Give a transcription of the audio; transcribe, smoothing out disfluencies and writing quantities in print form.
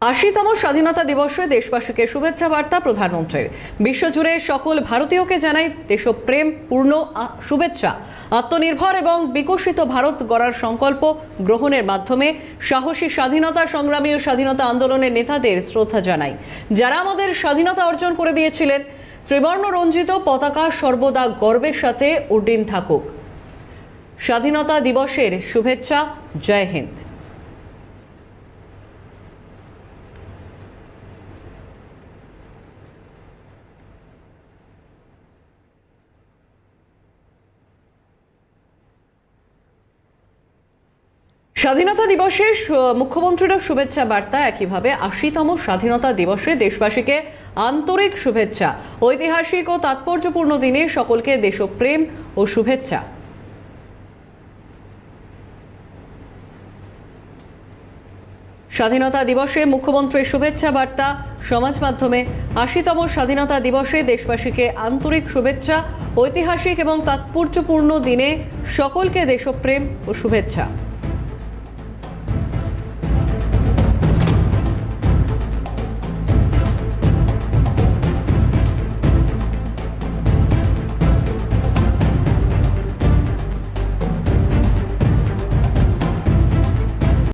৮০তম স্বাধীনতা দিবসে দেশবাসীকে শুভেচ্ছা বার্তা প্রধানমন্ত্রীর। বিশ্বজুড়ে সকল ভারতীয়কে জানাই দেশপ্রেম পূর্ণ শুভেচ্ছা। আত্মনির্ভর এবং বিকশিত ভারত গড়ার সংকল্প গ্রহণের মাধ্যমে সাহসী স্বাধীনতা সংগ্রামী ও স্বাধীনতা আন্দোলনের নেতাদের শ্রদ্ধা জানাই, যারা আমাদের স্বাধীনতা অর্জন করে দিয়েছিলেন। ত্রিবর্ণ রঞ্জিত পতাকা সর্বদা গর্বের সাথে উড্ডীন থাকুক। স্বাধীনতা দিবসের শুভেচ্ছা। জয় হিন্দ। স্বাধীনতা দিবসে মুখ্যমন্ত্রীর শুভেচ্ছা বার্তা। একইভাবে ৮০তম স্বাধীনতা দিবসে দেশবাসীকে আন্তরিক শুভেচ্ছা। ঐতিহাসিক ও তাৎপর্যপূর্ণ দিনে সকলকে দেশপ্রেম ও শুভেচ্ছা। স্বাধীনতা দিবসে মুখ্যমন্ত্রীর শুভেচ্ছা বার্তা সমাজ মাধ্যমে। ৮০তম স্বাধীনতা দিবসে দেশবাসীকে আন্তরিক শুভেচ্ছা। ঐতিহাসিক এবং তাৎপর্যপূর্ণ দিনে সকলকে দেশপ্রেম ও শুভেচ্ছা।